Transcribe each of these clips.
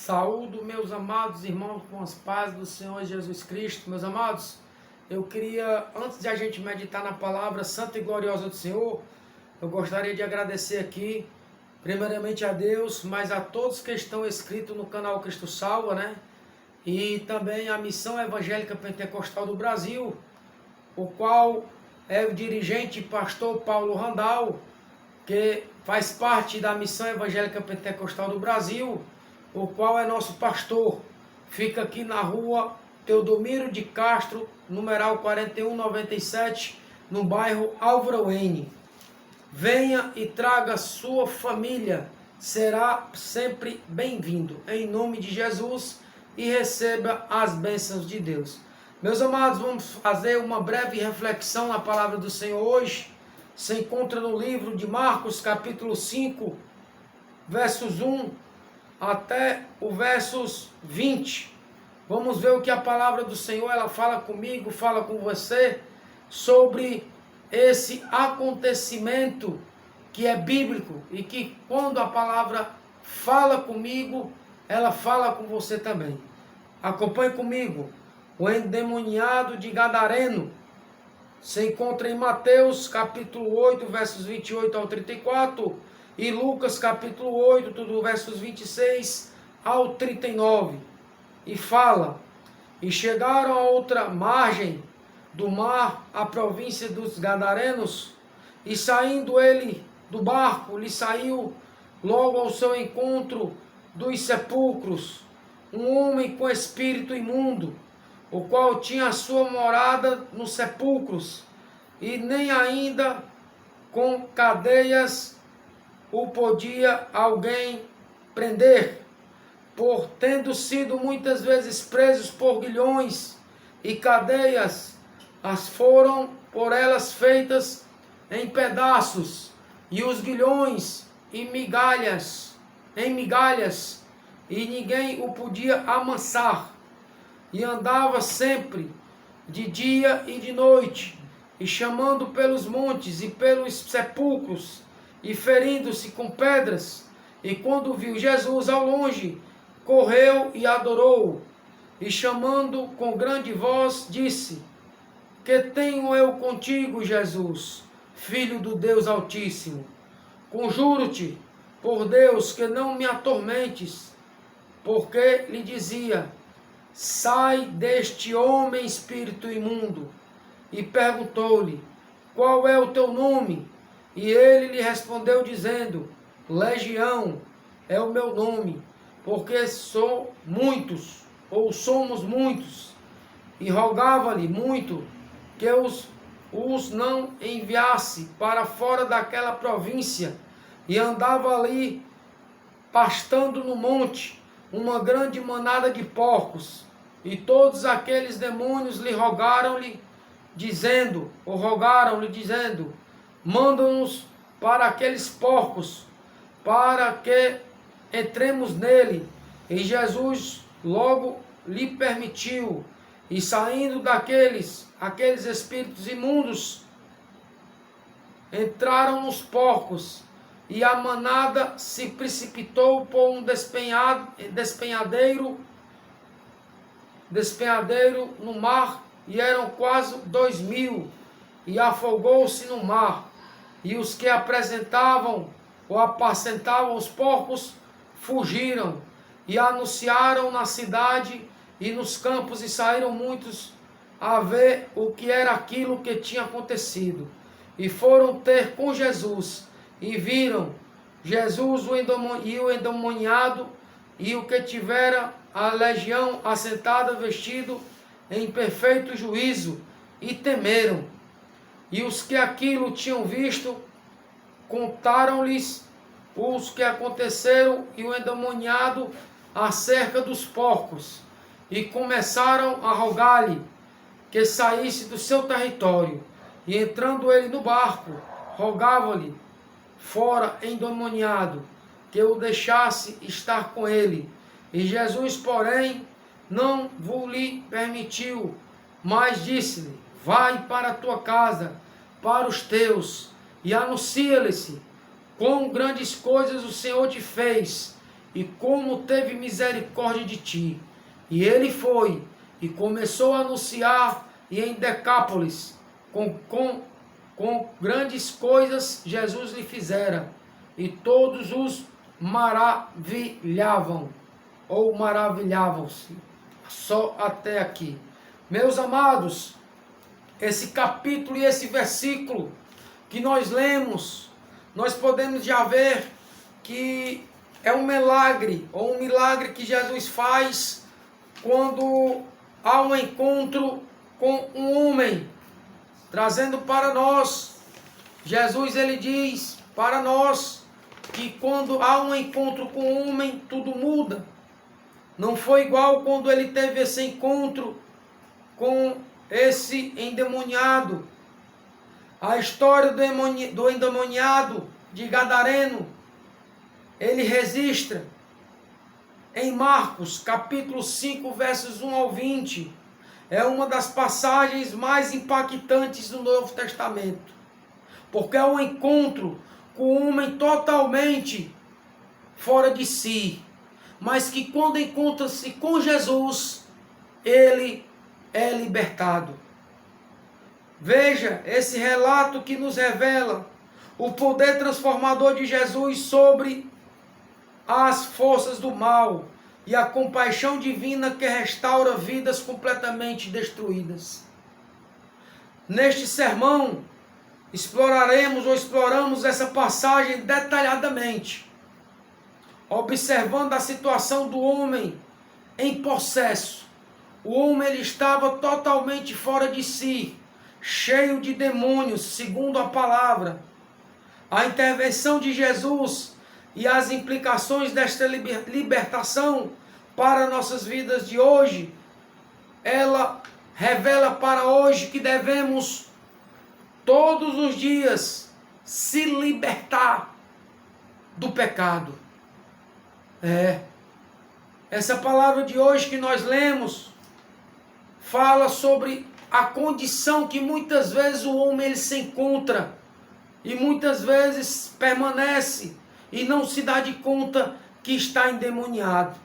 Saúdo, meus amados irmãos, com as pazes do Senhor Jesus Cristo. Meus amados, eu queria, antes de a gente meditar na palavra santa e gloriosa do Senhor, eu gostaria de agradecer aqui, primeiramente a Deus, mas a todos que estão inscritos no canal Cristo Salva, né? E também a Missão Evangélica Pentecostal do Brasil, o qual é o dirigente pastor Paulo Randal, que faz parte da Missão Evangélica Pentecostal do Brasil, o qual é nosso pastor. Fica aqui na rua Teodomiro de Castro, numeral 4197, no bairro Álvaro N. Venha e traga sua família, será sempre bem-vindo, em nome de Jesus, e receba as bênçãos de Deus. Meus amados, vamos fazer uma breve reflexão na palavra do Senhor hoje. Se encontra no livro de Marcos, capítulo 5, versos 1 até o versos 20. Vamos ver o que a palavra do Senhor ela fala comigo, fala com você, sobre esse acontecimento que é bíblico e que quando a palavra fala comigo, ela fala com você também. Acompanhe comigo. O endemoniado de Gadareno se encontra em Mateus capítulo 8, versos 28 ao 34, e Lucas capítulo 8, do versos 26 ao 39. E fala: e chegaram a outra margem do mar, a província dos Gadarenos, e saindo ele do barco, lhe saiu logo ao seu encontro dos sepulcros um homem com espírito imundo, o qual tinha a sua morada nos sepulcros, e nem ainda com cadeias o podia alguém prender, por tendo sido muitas vezes presos por grilhões e cadeias, as foram por elas feitas em pedaços, e os grilhões em migalhas, e ninguém o podia amansar. E andava sempre, de dia e de noite, e chamando pelos montes e pelos sepulcros, e ferindo-se com pedras. E quando viu Jesus ao longe, correu e adorou-o, e chamando com grande voz, disse: que tenho eu contigo, Jesus, Filho do Deus Altíssimo? Conjuro-te, por Deus, que não me atormentes. Porque lhe dizia: sai deste homem, espírito imundo. E perguntou-lhe: qual é o teu nome? E ele lhe respondeu dizendo: Legião é o meu nome, porque sou muitos, ou somos muitos. E rogava-lhe muito que os não enviasse para fora daquela província. E andava ali, pastando no monte, uma grande manada de porcos. E todos aqueles demônios lhe rogaram-lhe, dizendo, manda-nos para aqueles porcos, para que entremos nele. E Jesus logo lhe permitiu, e saindo aqueles espíritos imundos, entraram nos porcos, e a manada se precipitou por um despenhadeiro no mar, e eram quase 2000, e afogou-se no mar. E os que apacentavam os porcos fugiram, e anunciaram na cidade e nos campos, e saíram muitos a ver o que era aquilo que tinha acontecido. E foram ter com Jesus, e viram Jesus o endemoniado, e o que tivera a legião assentada, vestido em perfeito juízo, e temeram. E os que aquilo tinham visto, contaram-lhes os que aconteceram e o endemoniado acerca dos porcos, e começaram a rogar-lhe que saísse do seu território. E entrando ele no barco, rogava-lhe fora endemoniado, que o deixasse estar com ele. E Jesus, porém, não lhe permitiu, mas disse-lhe: vai para a tua casa, para os teus, e anuncia-lhes quão grandes coisas o Senhor te fez, e como teve misericórdia de ti. E ele foi e começou a anunciar, e em Decápolis, com grandes coisas Jesus lhe fizera, e todos os maravilhavam, ou maravilhavam-se, só até aqui. Meus amados, esse capítulo e esse versículo que nós lemos, nós podemos já ver que é um milagre, ou um milagre que Jesus faz quando há um encontro com um homem, trazendo para nós. Jesus, ele diz para nós que quando há um encontro com um homem, tudo muda. Não foi igual quando ele teve esse encontro com esse endemoniado. A história do endemoniado de Gadareno, ele registra em Marcos, capítulo 5, versos 1 ao 20. É uma das passagens mais impactantes do Novo Testamento, porque é um encontro com um homem totalmente fora de si, mas que quando encontra-se com Jesus, ele é libertado. Veja esse relato que nos revela o poder transformador de Jesus sobre as forças do mal e a compaixão divina que restaura vidas completamente destruídas. Neste sermão, exploramos essa passagem detalhadamente, observando a situação do homem em possesso. O homem, ele estava totalmente fora de si, cheio de demônios, segundo a palavra. A intervenção de Jesus e as implicações desta libertação para nossas vidas de hoje, ela revela para hoje que devemos todos os dias se libertar do pecado. Essa palavra de hoje que nós lemos fala sobre a condição que muitas vezes o homem ele se encontra e muitas vezes permanece e não se dá de conta que está endemoniado.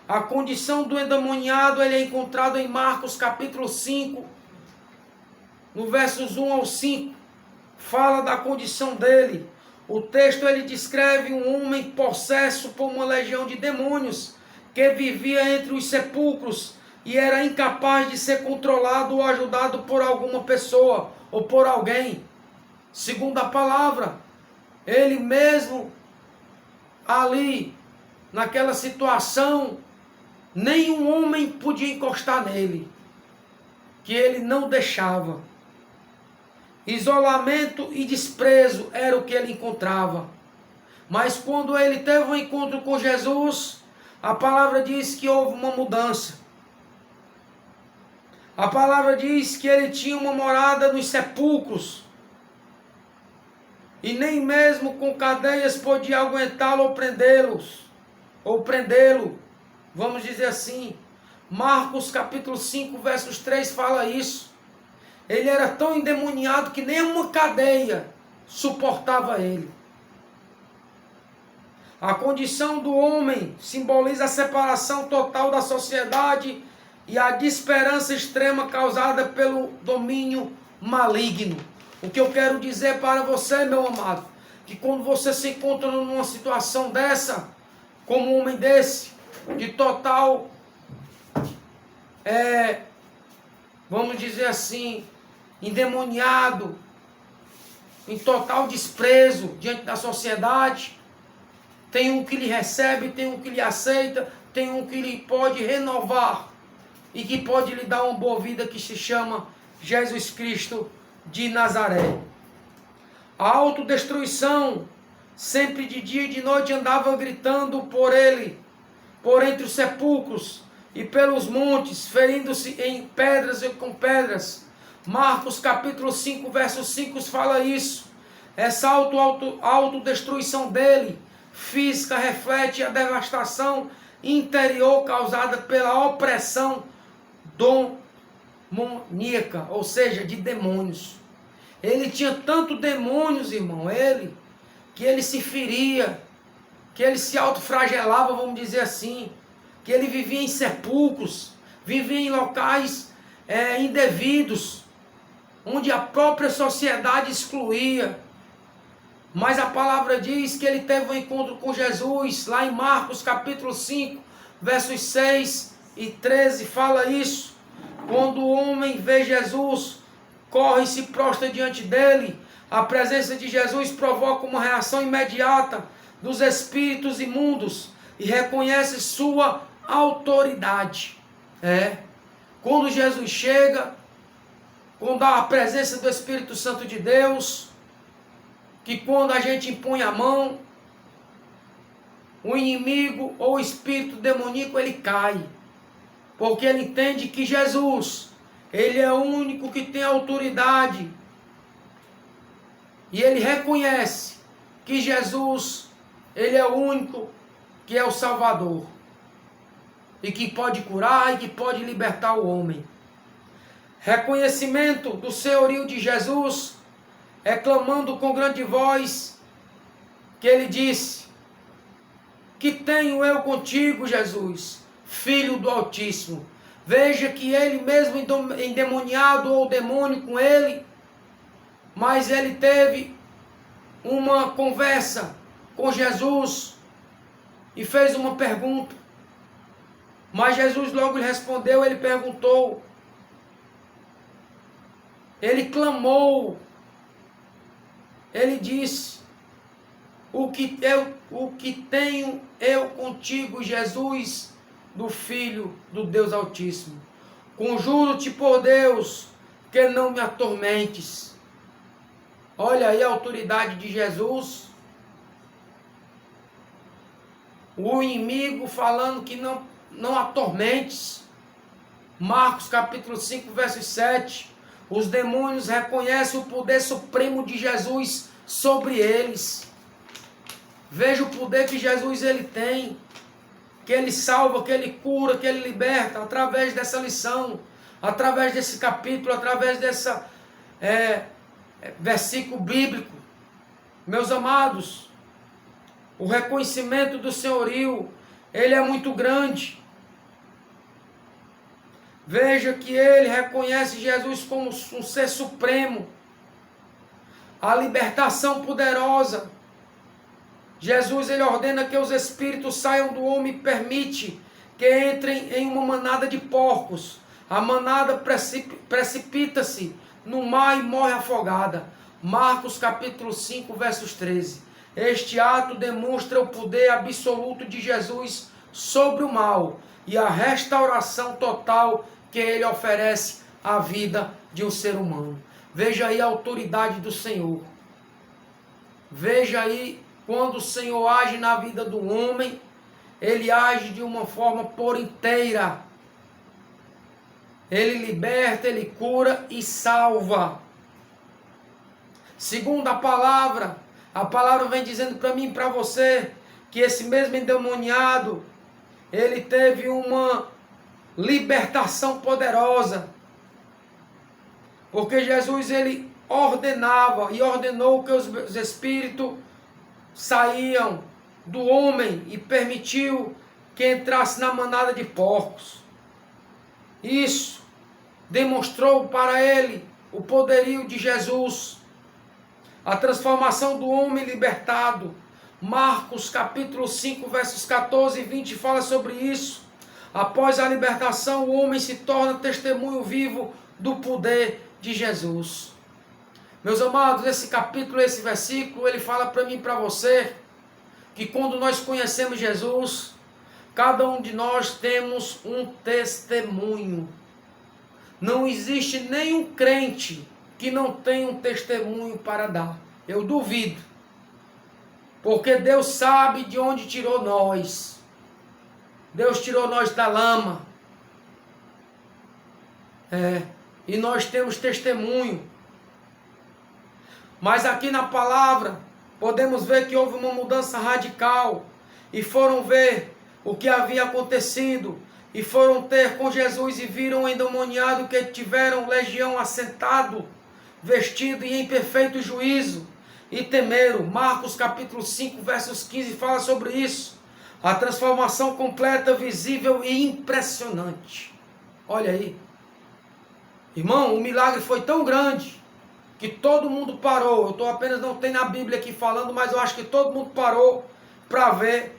A condição do endemoniado ele é encontrado em Marcos capítulo 5, no versos 1 ao 5, fala da condição dele. O texto ele descreve um homem possesso por uma legião de demônios, que vivia entre os sepulcros e era incapaz de ser controlado ou ajudado por alguma pessoa ou por alguém. Segundo a palavra, ele mesmo ali, naquela situação, nenhum homem podia encostar nele, que ele não deixava. Isolamento e desprezo era o que ele encontrava. Mas quando ele teve um encontro com Jesus, a palavra diz que houve uma mudança. A palavra diz que ele tinha uma morada nos sepulcros, e nem mesmo com cadeias podia aguentá-lo ou prendê-lo, vamos dizer assim. Marcos capítulo 5, versos 3 fala isso. Ele era tão endemoniado que nem uma cadeia suportava ele. A condição do homem simboliza a separação total da sociedade e a desesperança extrema causada pelo domínio maligno. O que eu quero dizer para você, meu amado, que quando você se encontra numa situação dessa, como um homem desse, de total, vamos dizer assim, endemoniado, em total desprezo diante da sociedade, tem um que lhe recebe, tem um que lhe aceita, tem um que lhe pode renovar e que pode lhe dar uma boa vida, que se chama Jesus Cristo de Nazaré. A autodestruição, sempre de dia e de noite, andava gritando por ele, por entre os sepulcros e pelos montes, ferindo-se em pedras e com pedras. Marcos capítulo 5, verso 5 fala isso. Essa autodestruição dele, física, reflete a devastação interior causada pela opressão demoníaca, ou seja, de demônios. Ele tinha tanto demônios, irmão, que ele se feria, que ele se autoflagelava, vamos dizer assim, que ele vivia em sepulcros, vivia em locais indevidos, onde a própria sociedade excluía. Mas a palavra diz que ele teve um encontro com Jesus, lá em Marcos capítulo 5, versos 6 e 13, fala isso. Quando o homem vê Jesus, corre e se prostra diante dele. A presença de Jesus provoca uma reação imediata dos espíritos imundos e reconhece sua autoridade. Quando Jesus chega, quando há a presença do Espírito Santo de Deus, que quando a gente impõe a mão, o inimigo ou o espírito demoníaco ele cai, porque ele entende que Jesus, ele é o único que tem autoridade, e ele reconhece que Jesus, ele é o único que é o Salvador, e que pode curar e que pode libertar o homem. Reconhecimento do senhorio de Jesus, clamando com grande voz, que ele disse: que tenho eu contigo, Jesus, Filho do Altíssimo. Veja que ele mesmo endemoniado ou demônio com ele, mas ele teve uma conversa com Jesus e fez uma pergunta. Mas Jesus logo lhe respondeu, ele perguntou, ele clamou, ele disse: o que tenho eu contigo, Jesus, do Filho do Deus Altíssimo? Conjuro-te por Deus, que não me atormentes. Olha aí a autoridade de Jesus. O inimigo falando que não atormentes. Marcos capítulo 5, verso 7. Os demônios reconhecem o poder supremo de Jesus sobre eles. Veja o poder que Jesus ele tem, que ele salva, que ele cura, que ele liberta, através dessa lição, através desse capítulo, através desse versículo bíblico. Meus amados, o reconhecimento do senhorio, ele é muito grande. Veja que ele reconhece Jesus como um ser supremo. A libertação poderosa. Jesus ele ordena que os espíritos saiam do homem e permite que entrem em uma manada de porcos. A manada precipita-se no mar e morre afogada. Marcos capítulo 5, versos 13. Este ato demonstra o poder absoluto de Jesus sobre o mal e a restauração total que ele oferece à vida de um ser humano. Veja aí a autoridade do Senhor. Veja aí quando o Senhor age na vida do homem, ele age de uma forma por inteira. Ele liberta, ele cura e salva. Segundo a palavra vem dizendo para mim e para você que esse mesmo endemoniado, ele teve uma libertação poderosa. Porque Jesus ele ordenava e ordenou que os espíritos saíam do homem e permitiu que entrasse na manada de porcos. Isso demonstrou para ele o poderio de Jesus, a transformação do homem libertado. Marcos capítulo 5, versos 14 e 20 fala sobre isso. Após a libertação, o homem se torna testemunho vivo do poder de Jesus. Meus amados, esse capítulo, esse versículo, ele fala para mim e para você que quando nós conhecemos Jesus, cada um de nós temos um testemunho. Não existe nenhum crente que não tenha um testemunho para dar. Eu duvido. Porque Deus sabe de onde tirou nós. Deus tirou nós da lama. E nós temos testemunho. Mas aqui na palavra, podemos ver que houve uma mudança radical. E foram ver o que havia acontecido. E foram ter com Jesus e viram o endemoniado que tiveram legião assentado, vestido e em perfeito juízo. e temeram. Marcos capítulo 5, versos 15 fala sobre isso. A transformação completa, visível e impressionante. Olha aí. Irmão, o milagre foi tão grande que todo mundo parou. Não tem na Bíblia aqui falando, mas eu acho que todo mundo parou para ver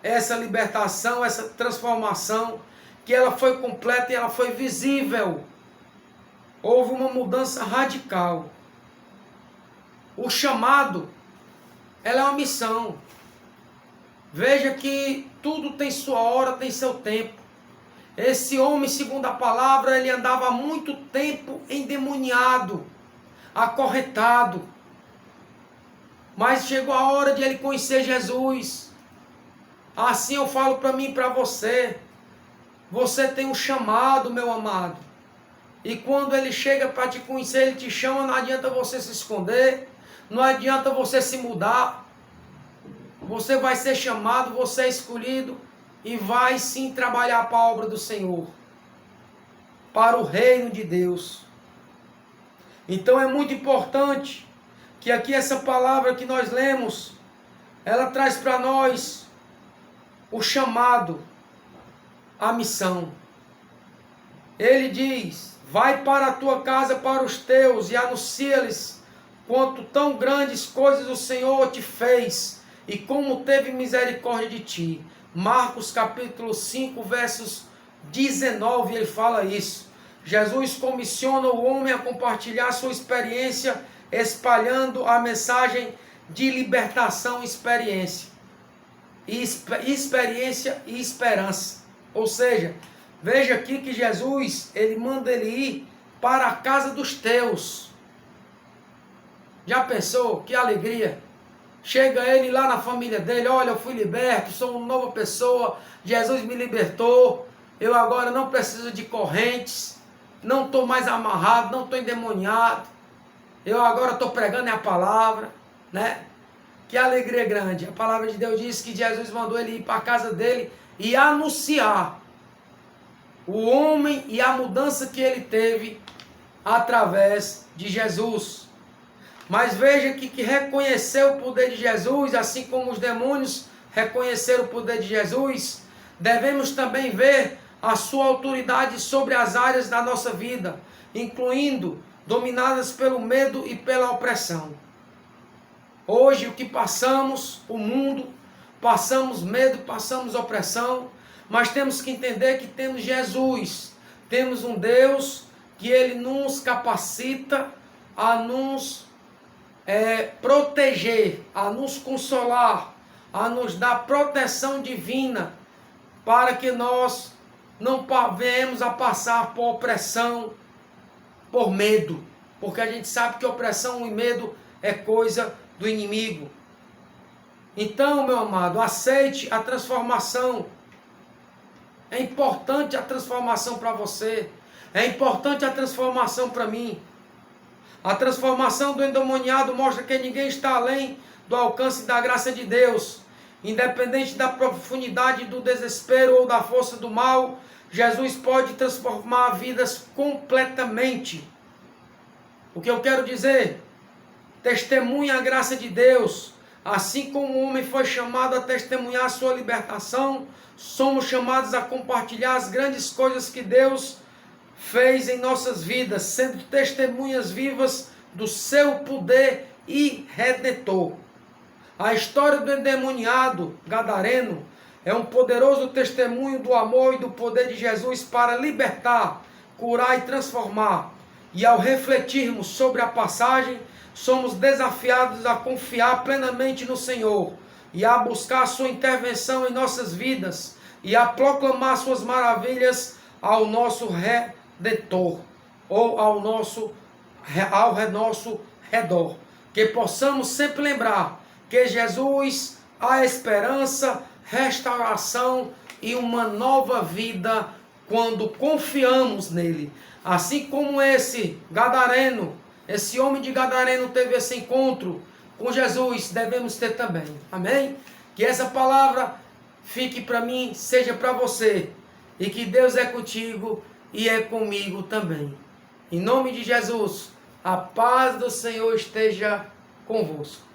essa libertação, essa transformação, que ela foi completa e ela foi visível. Houve uma mudança radical. O chamado, ela é uma missão. Veja que tudo tem sua hora, tem seu tempo. Esse homem, segundo a palavra, ele andava há muito tempo endemoniado, acorrentado. Mas chegou a hora de ele conhecer Jesus. Assim eu falo para mim e para você. Você tem um chamado, meu amado. E quando ele chega para te conhecer, ele te chama, não adianta você se esconder. Não adianta você se mudar. Você vai ser chamado, você é escolhido. E vai sim trabalhar para a obra do Senhor. Para o reino de Deus. Então é muito importante que aqui essa palavra que nós lemos, ela traz para nós o chamado, a missão. Ele diz: vai para a tua casa, para os teus, e anuncia-lhes quanto tão grandes coisas o Senhor te fez, e como teve misericórdia de ti. Marcos capítulo 5, versos 19, ele fala isso. Jesus comissiona o homem a compartilhar sua experiência, espalhando a mensagem de libertação e experiência. Experiência e esperança. Ou seja, veja aqui que Jesus, ele manda ele ir para a casa dos teus. Já pensou? Que alegria! Chega ele lá na família dele: olha, eu fui liberto, sou uma nova pessoa, Jesus me libertou, eu agora não preciso de correntes, não estou mais amarrado, não estou endemoniado, eu agora estou pregando a palavra, né? Que alegria grande! A palavra de Deus diz que Jesus mandou ele ir para a casa dele e anunciar o homem e a mudança que ele teve através de Jesus. Mas veja que reconhecer o poder de Jesus, assim como os demônios reconheceram o poder de Jesus, devemos também ver a sua autoridade sobre as áreas da nossa vida, incluindo dominadas pelo medo e pela opressão. Hoje o que passamos, o mundo, passamos medo, passamos opressão, mas temos que entender que temos Jesus, temos um Deus que ele nos capacita a nos proteger, a nos consolar, a nos dar proteção divina, para que nós não venhamos a passar por opressão, por medo, porque a gente sabe que opressão e medo é coisa do inimigo. Então, meu amado, aceite a transformação. É importante a transformação para você, é importante a transformação para mim. A transformação do endemoniado mostra que ninguém está além do alcance da graça de Deus. Independente da profundidade do desespero ou da força do mal, Jesus pode transformar vidas completamente. O que eu quero dizer? Testemunha a graça de Deus. Assim como o homem foi chamado a testemunhar a sua libertação, somos chamados a compartilhar as grandes coisas que Deus fez em nossas vidas, sendo testemunhas vivas do seu poder e redentor. A história do endemoniado gadareno é um poderoso testemunho do amor e do poder de Jesus para libertar, curar e transformar. E ao refletirmos sobre a passagem, somos desafiados a confiar plenamente no Senhor e a buscar sua intervenção em nossas vidas e a proclamar suas maravilhas ao nosso Redentor ou ao nosso redor. Que possamos sempre lembrar que Jesus, a esperança, restauração e uma nova vida quando confiamos nele. Assim como esse gadareno, esse homem de Gadareno teve esse encontro com Jesus, devemos ter também. Amém? Que essa palavra fique para mim, seja para você. E que Deus é contigo e é comigo também. Em nome de Jesus, a paz do Senhor esteja convosco.